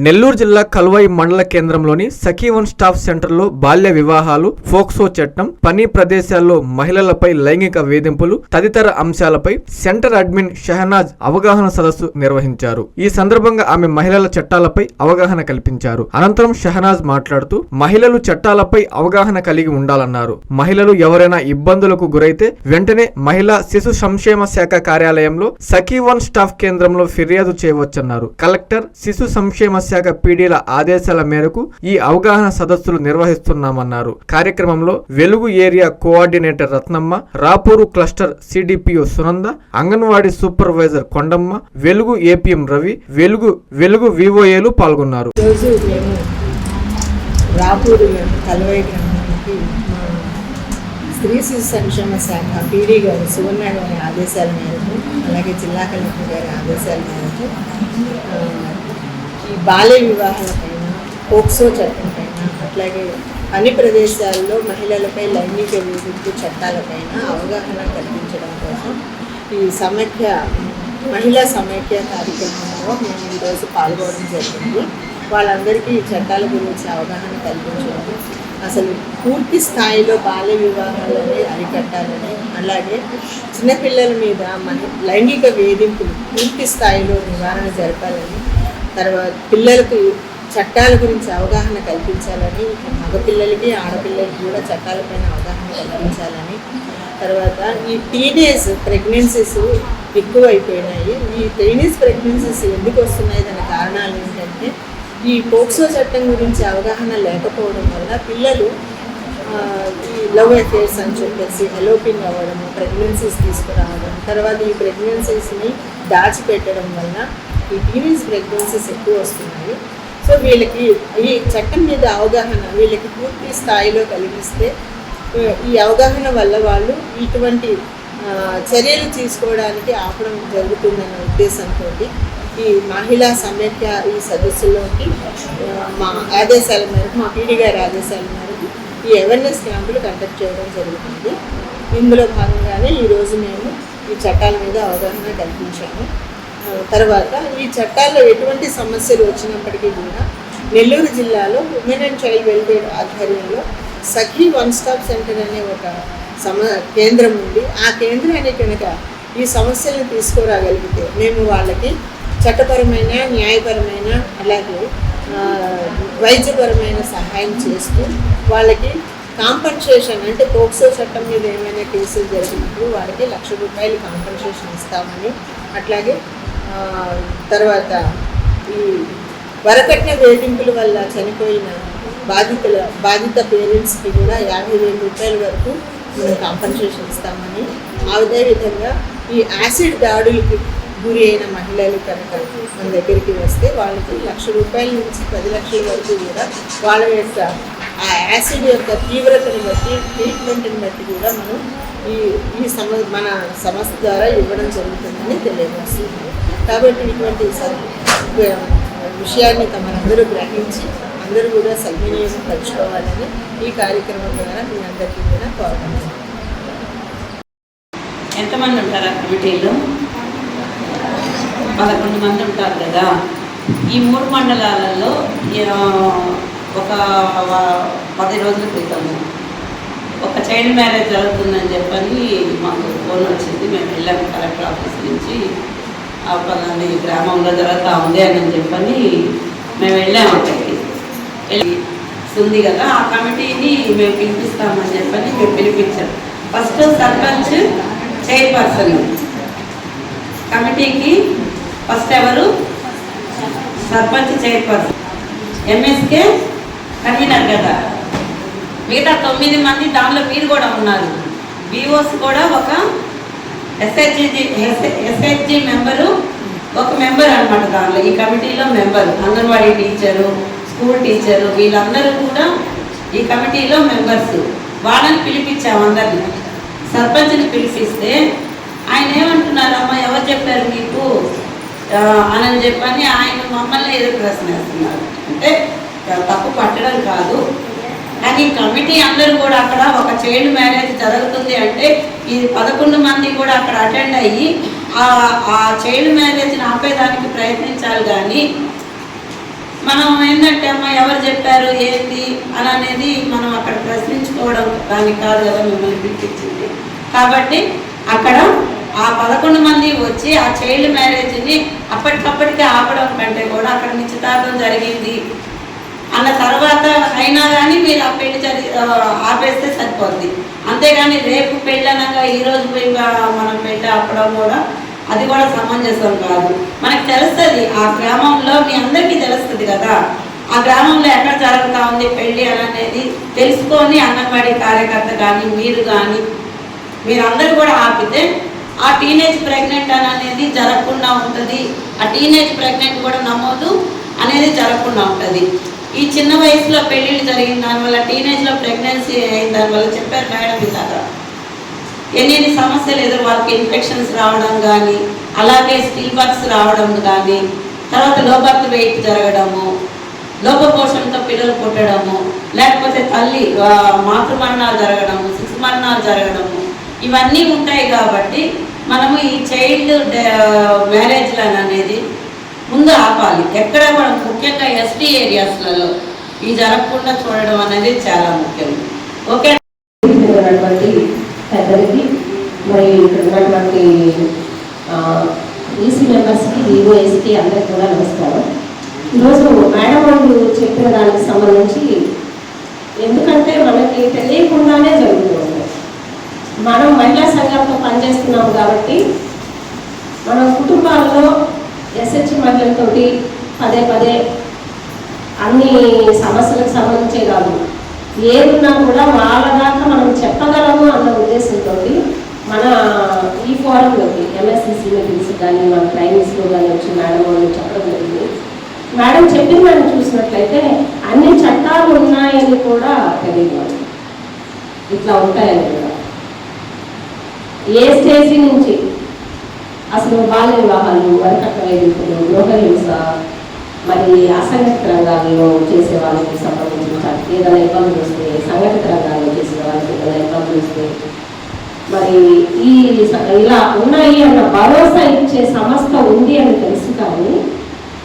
నెల్లూరు జిల్లా కల్వాయి మండల కేంద్రంలోని సఖీ వన్ స్టాప్ సెంటర్లో బాల్య వివాహాలు, ఫోక్సో చట్టం, పని ప్రదేశాల్లో మహిళలపై లైంగిక వేధింపులు తదితర అంశాలపై సెంటర్ అడ్మిన్ షహనాజ్ అవగాహన సదస్సు నిర్వహించారు. ఈ సందర్భంగా ఆమె మహిళల చట్టాలపై అవగాహన కల్పించారు. అనంతరం షహనాజ్ మాట్లాడుతూ మహిళలు చట్టాలపై అవగాహన కలిగి ఉండాలన్నారు. మహిళలు ఎవరైనా ఇబ్బందులకు గురైతే వెంటనే మహిళా శిశు సంక్షేమ శాఖ కార్యాలయంలో సఖీ వన్ స్టాప్ కేంద్రంలో ఫిర్యాదు చేయవచ్చన్నారు. కలెక్టర్, శిశు సంక్షేమ శాఖ పీడీల ఆదేశాల మేరకు ఈ అవగాహన సదస్సులు నిర్వహిస్తున్నామన్నారు. కార్యక్రమంలో వెలుగు area coordinator Ratnamma, Rapur cluster CDPO Sunanda, anganwadi supervisor Kondamma, వెలుగు ఏపీఎం రవి, వెలుగు వివోఏలు పాల్గొన్నారు. స్త్రీ శిశు సంక్షేమ శాఖ పీడీ గారు సువర్ణ గారి ఆదేశాల మేరకు, అలాగే జిల్లా కలెక్టర్ గారి ఆదేశాల మేరకు ఈ బాల్య వివాహాలపైన, పోక్సో చట్టం పైన, అట్లాగే పని ప్రదేశాల్లో మహిళలపై లైంగిక వేధింపు చట్టాలపైన అవగాహన కల్పించడం కోసం ఈ మహిళా సమైక్య కార్యక్రమంలో మేము ఈరోజు పాల్గొనడం జరిగింది. వాళ్ళందరికీ ఈ చట్టాల గురించి అవగాహన కల్పించడం, అసలు పూర్తి స్థాయిలో బాల్య వివాహాలని అరికట్టాలని, అలాగే చిన్నపిల్లల మీద లైంగిక వేధింపులు పూర్తి స్థాయిలో నివారణ జరపాలని, తర్వాత పిల్లలకు చట్టాల గురించి అవగాహన కల్పించాలని, మగపిల్లలకి ఆడపిల్లలకి కూడా చట్టాలపైన అవగాహన కల్పించాలని, తర్వాత ఈ టీనేజ్ ప్రెగ్నెన్సీస్ ఎక్కువైపోయినాయి. ఈ టీనేజ్ ప్రెగ్నెన్సీస్ ఎందుకు వస్తున్నాయి, దాని కారణాలు ఏంటంటే ఈ పోక్సో చట్టం గురించి అవగాహన లేకపోవడం వల్ల పిల్లలు ఈ లవ్ అఫేర్స్ అని చెప్పేసి ఎలోపింగ్ అవ్వడము, ప్రెగ్నెన్సీస్ తీసుకురావడం, తర్వాత ఈ ప్రెగ్నెన్సీస్ని దాచిపెట్టడం వల్ల ఈ టీనేజ్ ప్రెగ్నెన్సీస్ ఎక్కువ వస్తున్నాయి. సో వీళ్ళకి ఈ చట్టం మీద అవగాహన వీళ్ళకి పూర్తి స్థాయిలో కలిగిస్తే ఈ అవగాహన వల్ల వాళ్ళు ఇటువంటి చర్యలు తీసుకోవడానికి ఆపడం జరుగుతుందన్న ఉద్దేశంతో ఈ మహిళా సమైక్య ఈ సదస్సులోకి మా ఆదేశాల మేరకు, మా పీడీ గారి ఆదేశాల మేరకు ఈ అవేర్నెస్ క్యాంపులు కండక్ట్ చేయడం జరుగుతుంది. ఇందులో భాగంగానే ఈరోజు మేము ఈ చట్టాల మీద అవగాహన కల్పించాము. తర్వాత ఈ చట్టాల్లో ఎటువంటి సమస్యలు వచ్చినప్పటికీ కూడా నెల్లూరు జిల్లాలో ఉమెన్ అండ్ చైల్డ్ వెల్ఫేర్ ఆధ్వర్యంలో సఖీ వన్ స్టాప్ సెంటర్ అనే ఒక కేంద్రం ఉంది. ఆ కేంద్రాన్ని కనుక ఈ సమస్యలను తీసుకురాగలిగితే మేము వాళ్ళకి చట్టపరమైన, న్యాయపరమైన, అలాగే వైద్యపరమైన సహాయం చేస్తూ వాళ్ళకి కాంపన్సేషన్, అంటే పోక్సో చట్టం మీద ఏమైనా కేసులు జరిగినప్పుడు వాళ్ళకి ₹1,00,000 కాంపన్సేషన్ ఇస్తామని, అట్లాగే తర్వాత ఈ వరకట్న వేధింపుల వల్ల చనిపోయిన బాధిత పేరెంట్స్కి కూడా ₹50,000 వరకు మనం కాంపన్సేషన్ ఇస్తామని, అదేవిధంగా ఈ యాసిడ్ దాడులకి గురి అయిన మహిళలు కనుక మన దగ్గరికి వస్తే వాళ్ళకి ₹1,00,000 నుంచి 10 లక్షల వరకు కూడా వాళ్ళ యొక్క ఆ యాసిడ్ యొక్క తీవ్రతను బట్టి, ట్రీట్మెంట్ని బట్టి కూడా మనం మన సంస్థ ద్వారా ఇవ్వడం జరుగుతుందని తెలియజేస్తుంది. కాబట్టి ఇటువంటి విషయాన్ని మనందరూ గ్రహించి అందరూ కూడా సద్వినియోగం పంచుకోవాలని ఈ కార్యక్రమం ద్వారా మీ అందరికీ కూడా కోరుకుంటున్నాను. ఎంతమంది ఉంటారు ఆ కమిటీలో? 11 మంది ఉంటారు కదా. ఈ 3 మండలాలలో ఒక 10 రోజుల క్రితము ఒక చైల్డ్ మ్యారేజ్ జరుగుతుందని చెప్పని మాకు ఫోన్ వచ్చింది. మేము వెళ్ళాము కలెక్టర్ ఆఫీస్ నుంచి. పలాని గ్రామంలో జరుగుతూ ఉంది అని చెప్పని మేము వెళ్ళాము. అక్కడికి వెళ్ళి ఉంది కదా, ఆ కమిటీని మేము పిలిపిస్తామని చెప్పని మేము పిలిపించాం. ఫస్ట్ సర్పంచ్ చైర్పర్సన్ కమిటీకి ఫస్ట్ ఎవరు? సర్పంచ్ చైర్పర్సన్, ఎంఎస్కే కన్వీనర్ కదా. మిగతా 9 మంది దానిలో మీరు కూడా ఉన్నారు. విఓస్ కూడా ఒక ఎస్హెచ్జి మెంబరు, ఒక మెంబర్ అనమాట. దానిలో ఈ కమిటీలో member anganwadi teacher, school teacher, వీళ్ళందరూ కూడా ఈ కమిటీలో మెంబర్స్. వాళ్ళని పిలిపించాము అందరినీ. సర్పంచ్ని పిలిపిస్తే ఆయన ఏమంటున్నారు, అమ్మ ఎవరు చెప్పారు మీకు అని చెప్పని ఆయన మమ్మల్ని ఏదో ప్రశ్న వేస్తున్నారు. అంటే తప్పు పట్టడం కాదు, కానీ కమిటీ అందరూ కూడా అక్కడ ఒక చైల్డ్ మ్యారేజ్ జరుగుతుంది అంటే ఈ 11 మంది కూడా అక్కడ అటెండ్ అయ్యి ఆ చైల్డ్ మ్యారేజ్ని ఆపేదానికి ప్రయత్నించాలి. కానీ మనం ఏంటంటే అమ్మ ఎవరు చెప్పారు ఏంటి అని అనేది మనం అక్కడ ప్రశ్నించుకోవడం దానికి కాదు కదా మిమ్మల్ని పిలిపించింది. కాబట్టి అక్కడ ఆ 11 మంది వచ్చి ఆ చైల్డ్ మ్యారేజ్ని అప్పటికప్పటికే ఆపడం కంటే కూడా అక్కడ నిశ్చితార్థం జరిగింది అన్న తర్వాత అయినా కానీ మీరు ఆ పెళ్లి ఆపేస్తే సరిపోద్ది. అంతేగాని రేపు పెళ్ళి అనగా ఈరోజు పోయి మనం పెళ్ళి ఆపడం కూడా అది కూడా సమంజసం కాదు. మనకు తెలుస్తుంది ఆ గ్రామంలో, మీ అందరికీ తెలుస్తుంది కదా ఆ గ్రామంలో ఎక్కడ జరుగుతూ ఉంది పెళ్ళి అనేది తెలుసుకొని అంగన్వాడీ కార్యకర్త కానీ మీరు కానీ మీరందరూ కూడా ఆపితే ఆ టీనేజ్ ప్రెగ్నెంట్ అనేది జరగకుండా ఉంటుంది. ఆ టీనేజ్ ప్రెగ్నెంట్ కూడా నమోదు అనేది జరగకుండా ఉంటుంది. ఈ చిన్న వయసులో పెళ్ళిళ్ళు జరిగిన దానివల్ల టీనేజ్లో ప్రెగ్నెన్సీ అయిన దానివల్ల చెప్పారు మేడం ఇందాక ఎన్ని సమస్యలు ఎదురు వాళ్ళకి ఇన్ఫెక్షన్స్ రావడం కానీ, అలాగే స్టిల్ బర్త్స్ రావడం కానీ, తర్వాత లో బర్త్ వెయిట్ జరగడము, లోపపోషణతో పిల్లలు పుట్టడము, లేకపోతే తల్లి మాతృమరణాలు జరగడము, శిశు మరణాలు జరగడము ఇవన్నీ ఉంటాయి. కాబట్టి మనము ఈ చైల్డ్ మ్యారేజ్లను అనేది ముందు ఆపాలి. ఎక్కడ కూడా ముఖ్యంగా ఎస్టీ ఏరియాస్లలో ఇవి జరగకుండా చూడడం అనేది చాలా ముఖ్యం. ఓకే పెద్దలకి మరి ఇక్కడ ఉన్నటువంటి ఈసీ మెంబర్స్కి ఈఓఎస్కి అందరికీ కూడా నమస్కారం. ఈరోజు మేడం వాళ్ళు చెప్పిన దానికి సంబంధించి ఎందుకంటే మనకి తెలియకుండానే జరుగుతుంది. మనం మహిళా సంఘంతో పనిచేస్తున్నాం కాబట్టి మనం కుటుంబాల్లో ఎస్హెచ్ మహిళలతోటి పదే పదే అన్ని సమస్యలకు సంబంధించే కాదు ఏదున్నా కూడా వాళ్ళ దాకా మనం చెప్పగలము అన్న ఉద్దేశంతో మన ఈ ఫోరంలోకి ఎంఎస్సిసి మీటింగ్స్ కానీ మన ట్రైనింగ్స్లో కానీ వచ్చి మేడం వాళ్ళు చెప్పడం జరిగింది. మేడం చెప్పిన దాన్ని చూసినట్లయితే అన్ని చట్టాలు ఉన్నాయని కూడా తెలియదు, ఇట్లా ఉంటాయని కూడా. ఏ స్టేజీ నుంచి అసలు బాల్య వివాహాలు, వరకట్న వేధింపులు, గృహహింస, మరి అసంఘటిత రంగాల్లో చేసే వాళ్ళకి సంబంధించిన ఏదైనా ఇబ్బందులు వస్తే, సంఘటిత రంగాల్లో చేసే వాళ్ళకి ఏదైనా ఇబ్బందులు వస్తే మరి ఈ ఇలా ఉన్నాయి అన్న భరోసా ఇచ్చే సంస్థ ఉంది అని తెలుసు. కానీ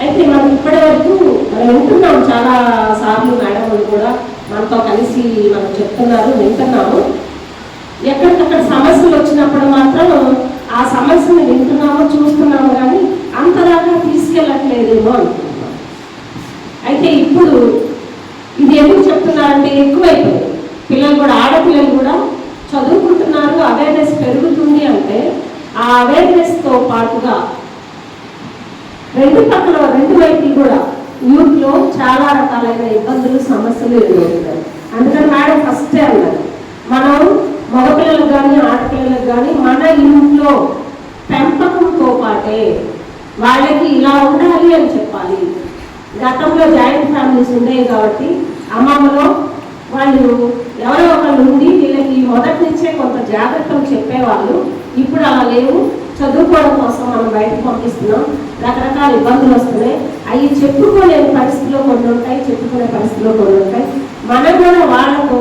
అయితే మనం ఇప్పటి వరకు మనం వింటున్నాం, చాలా సార్లు మేడం కూడా మనతో కలిసి మనం చెప్తున్నారు, వింటున్నాము. ఎక్కడికక్కడ సమస్యలు వచ్చినప్పుడు మాత్రం ఆ సమస్యను వింటున్నాము, చూస్తున్నాము, కానీ అంతదాకా తీసుకెళ్ళట్లేదేమో అనుకుంటున్నాం. అయితే ఇప్పుడు ఇది ఎందుకు చెప్తున్నారంటే ఎక్కువైపోయింది. పిల్లలు కూడా, ఆడపిల్లలు కూడా చదువుకుంటున్నారు, అవేర్నెస్ పెరుగుతుంది. అంటే ఆ అవేర్నెస్తో పాటుగా రెండు వైపులు కూడా యూత్లో చాలా రకాలైన ఇబ్బందులు, సమస్యలు ఎదురవుతున్నాయి. అందుకని మేడం ఫస్టే అన్నారు, మనం మగపిల్లలకు కానీ ఆడపిల్లలకు కానీ మన ఇంట్లో పెంపకంతో పాటే వాళ్ళకి ఇలా ఉండాలి అని చెప్పాలి. గతంలో జాయింట్ ఫ్యామిలీస్ ఉండేవి కాబట్టి అమ్మమ్మలో వాళ్ళు ఎవరో ఒకళ్ళు ఉండి వీళ్ళకి మొదటి నుంచే కొంత జాగ్రత్తలు చెప్పేవాళ్ళు. ఇప్పుడు అలా లేవు. చదువుకోవడం కోసం మనం బయటకు పంపిస్తున్నాం, రకరకాల ఇబ్బందులు వస్తున్నాయి. అవి చెప్పుకోలేని పరిస్థితిలో కొన్ని ఉంటాయి, చెప్పుకునే పరిస్థితిలో కొన్ని ఉంటాయి. మనం కూడా వాళ్ళకు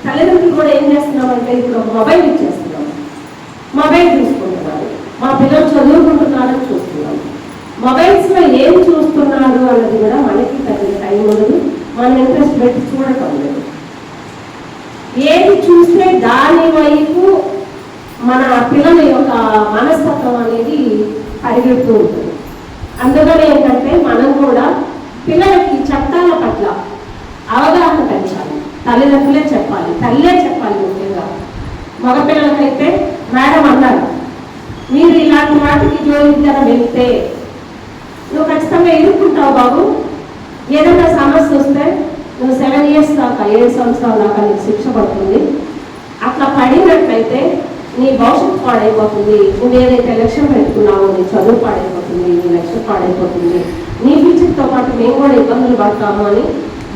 తల్లిదండ్రులు కూడా ఏం చేస్తున్నామంటే ఇప్పుడు ఒక మొబైల్ ఇచ్చేస్తున్నాం, మొబైల్ చూసుకుంటున్నారు. మా పిల్లలు చదువుకుంటున్నారని చూస్తున్నాం. మొబైల్స్లో ఏం చూస్తున్నారు అన్నది కూడా మనకి తగిన టైం ఉండదు, మన ఇంట్రెస్ట్ పెట్టి చూడటం లేదు. ఏది చూస్తే దాని వైపు మన పిల్లల యొక్క మనస్తత్వం అనేది పరిగెడుతూ ఉంటుంది. అందుకని ఏంటంటే మనం కూడా పిల్లలకి చట్టాల పట్ల అవగాహన పెంచాలి. తల్లిదండ్రులే చెప్పాలి, తల్లే చెప్పాలి. ముఖ్యంగా మగపిల్లలకైతే మేడం అన్నారు, మీరు ఇలాంటి వాటికి జోలిద్దర వెళ్తే నువ్వు ఖచ్చితంగా ఎదుర్కొంటావు బాబు. ఏదైనా సమస్య వస్తే నువ్వు 7 years దాకా, 7 సంవత్సరాల దాకా నీకు శిక్ష పడుతుంది. అట్లా పడినట్లయితే నీ భవిష్యత్తు పాడైపోతుంది. నువ్వు ఏదైతే లక్ష్యం పెట్టుకున్నావో నీ చదువు పాడైపోతుంది, నీ లక్ష్యం పాడైపోతుంది, నీ ఫ్యూచర్తో పాటు మేము కూడా ఇబ్బందులు పడతాము అని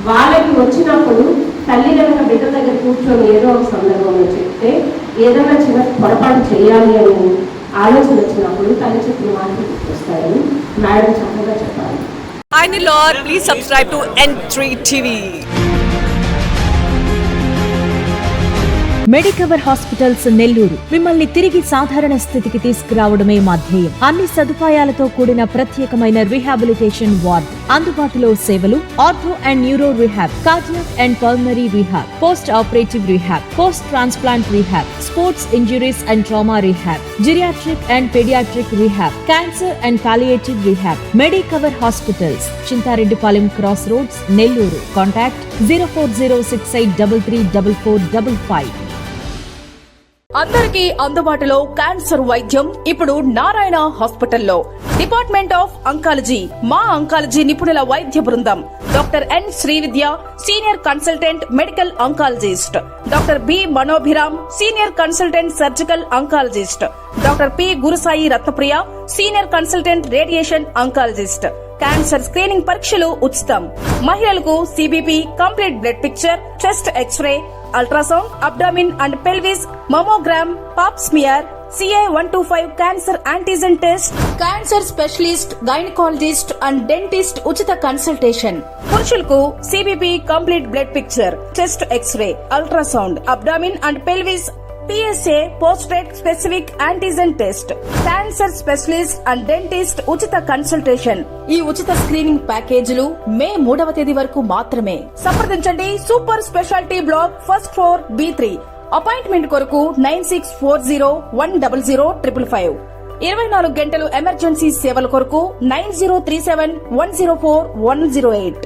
వాళ్ళకి వచ్చినప్పుడు తల్లి కనుక బిడ్డ దగ్గర కూర్చొని ఏదో ఒక సందర్భంలో చెప్తే ఏదైనా చిన్న పొరపాటు చేయాలి అని ఆలోచన వచ్చినప్పుడు తల్లి చెప్పిన మాటలు గుర్తొస్తాయని మేడం చక్కగా చెప్పాలి. Hi Nilor, please subscribe to N3 TV. Medicover hospitals Nellore మిమ్మల్ని తిరిగి సాధారణ స్థితికి తీసుకురావడమే మా ధ్యేయం. అన్ని సదుపాయాలతో కూడిన ప్రత్యేకమైన రీహాబిలిటేషన్ వార్డ్, అందుబాటులో సేవలు ortho and neuro rehab, cardiac and pulmonary rehab, post operative rehab, post transplant rehab, sports injuries and trauma rehab, geriatric and paediatric rehab, cancer and palliative rehab. Medicover hospitals, Chintareddypalem cross roads, Nellore. Contact 0406833455. అందరికీ అందుబాటులో cancer వైద్యం ఇప్పుడు నారాయణ హాస్పిటల్లో. Department of oncology, మా oncology నిపుణుల వైద్య బృందం. Doctor N Srividya, senior consultant medical oncologist. Doctor B Manobhiram, senior consultant surgical oncologist. Doctor P Gurusai Ratnapriya, senior consultant radiation oncologist. Cancer screening పరీక్షలు ఉచితం. మహిళలకు CBP, complete blood picture, chest X-ray, ultrasound, abdomen and pelvis, mammogram, pap smear, CA-125 cancer antigen test, cancer specialist, gynaecologist and dentist ఉచిత consultation. పురుషులకు CBP, complete blood picture, chest X-ray, ultrasound, abdomen and pelvis, PSA పోస్ట్రేట్ specific antigen test, cancer specialist and dentist ఉచిత consultation. ఈ ఉచిత screening ప్యాకేజీలు మే 3వ తేదీ వరకు మాత్రమే. సంప్రదించండి super speciality block, first floor, B3. Appointment కొరకు 9640100555. 24 గంటలు ఎమర్జెన్సీ సేవల కొరకు 9037104108.